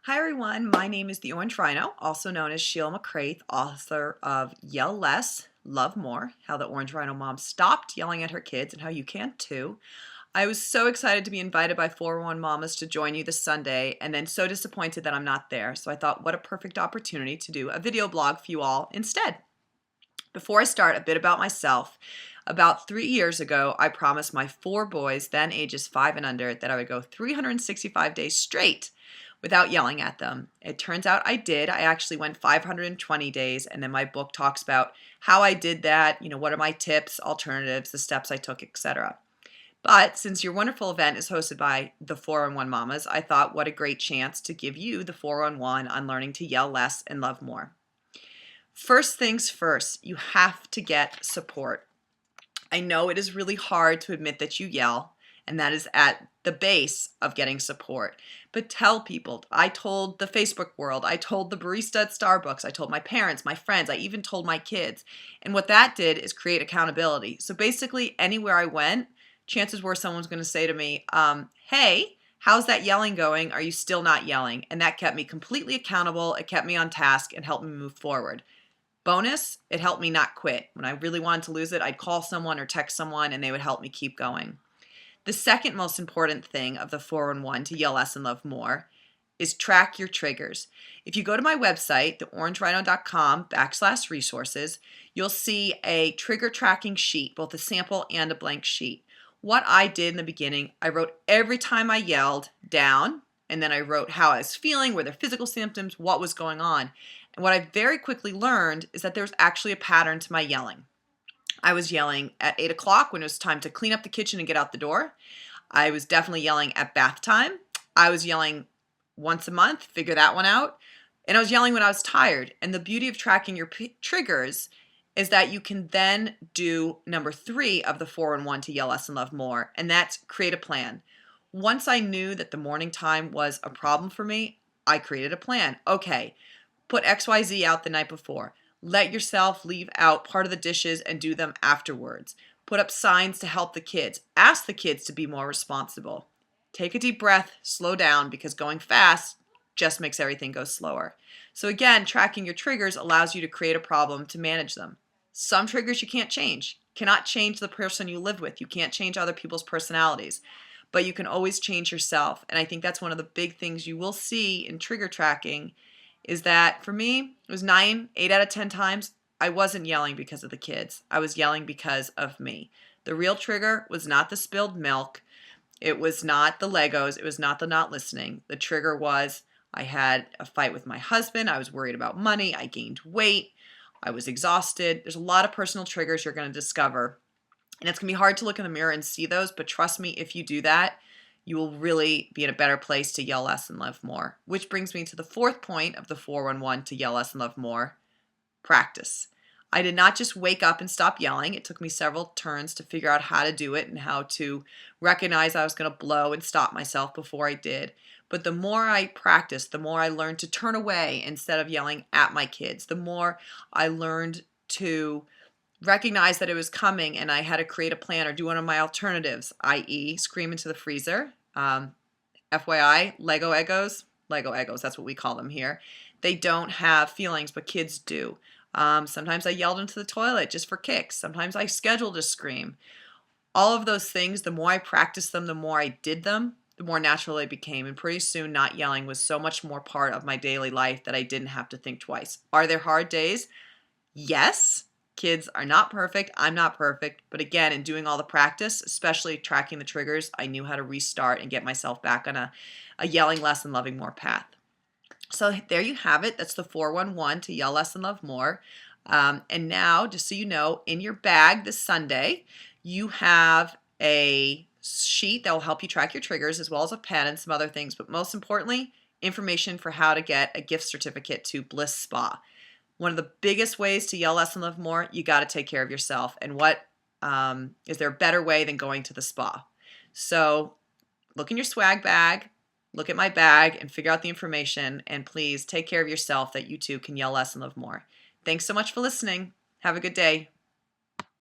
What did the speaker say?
Hi everyone, my name is the Orange Rhino, also known as Sheila McCraith, author of Yell Less, Love More, How the Orange Rhino Mom Stopped Yelling at Her Kids and How You Can Too. I was so excited to be invited by 401 Mamas to join you this Sunday and then so disappointed that I'm not there. So I thought what a perfect opportunity to do a video blog for you all instead. Before I start, a bit about myself. About 3 years ago, I promised my 4 boys, then ages 5 and under, that I would go 365 days straight without yelling at them. It turns out I did. I actually went 520 days, and then my book talks about how I did that, what are my tips, alternatives, the steps I took, etc. But since your wonderful event is hosted by the 401 Mamas, I thought what a great chance to give you the 411 on learning to yell less and love more. First things first, you have to get support. I know it is really hard to admit that you yell, and that is at the base of getting support. But tell people. I told the Facebook world, I told the barista at Starbucks, I told my parents, my friends, I even told my kids. And what that did is create accountability. So basically, anywhere I went, chances were someone's going to say to me, hey, how's that yelling going? Are you still not yelling? And that kept me completely accountable. It kept me on task and helped me move forward. Bonus, it helped me not quit. When I really wanted to lose it, I'd call someone or text someone and they would help me keep going. The second most important thing of the 411 to yell less and love more is track your triggers. If you go to my website, theorangerhino.com/resources, you'll see a trigger tracking sheet, both a sample and a blank sheet. What I did in the beginning, I wrote every time I yelled down, and then I wrote how I was feeling, were there physical symptoms, what was going on. And what I very quickly learned is that there's actually a pattern to my yelling. I was yelling at 8 o'clock when it was time to clean up the kitchen and get out the door. I was definitely yelling at bath time. I was yelling once a month, figure that one out. And I was yelling when I was tired. And the beauty of tracking your triggers is that you can then do number 3 of the 411 to yell less and love more, and that's create a plan. Once I knew that the morning time was a problem for me, I created a plan. Okay, put XYZ out the night before. Let yourself leave out part of the dishes and do them afterwards. Put up signs to help the kids. Ask the kids to be more responsible. Take a deep breath, slow down, because going fast just makes everything go slower. So again, tracking your triggers allows you to create a problem to manage them. Some triggers you can't change. Cannot change the person you live with. You can't change other people's personalities. But you can always change yourself. And I think that's one of the big things you will see in trigger tracking is that for me, it was 8 out of 10 times, I wasn't yelling because of the kids. I was yelling because of me. The real trigger was not the spilled milk. It was not the Legos. It was not the not listening. The trigger was I had a fight with my husband. I was worried about money. I gained weight. I was exhausted. There's a lot of personal triggers you're going to discover. And it's going to be hard to look in the mirror and see those, but trust me, if you do that, you will really be in a better place to yell less and love more. Which brings me to the 4th point of the 411 to yell less and love more, practice. I did not just wake up and stop yelling. It took me several turns to figure out how to do it and how to recognize I was going to blow and stop myself before I did. But the more I practiced, the more I learned to turn away instead of yelling at my kids. The more I learned to recognize that it was coming and I had to create a plan or do one of my alternatives, i.e. scream into the freezer. FYI, Lego Eggos, that's what we call them here. They don't have feelings, but kids do. Sometimes I yelled into the toilet just for kicks. Sometimes I scheduled a scream. All of those things, the more I practiced them, the more I did them, the more natural they became. And pretty soon not yelling was so much more part of my daily life that I didn't have to think twice. Are there hard days? Yes. Kids are not perfect. I'm not perfect. But again, in doing all the practice, especially tracking the triggers, I knew how to restart and get myself back on a yelling less and loving more path. So there you have it. That's the 411 to yell less and love more. And now, just so you know, in your bag this Sunday, you have a sheet that will help you track your triggers as well as a pen and some other things. But most importantly, information for how to get a gift certificate to Bliss Spa. One of the biggest ways to yell less and love more, you got to take care of yourself. And what is there a better way than going to the spa? So look in your swag bag, look at my bag, and figure out the information. And please take care of yourself that you too can yell less and love more. Thanks so much for listening. Have a good day.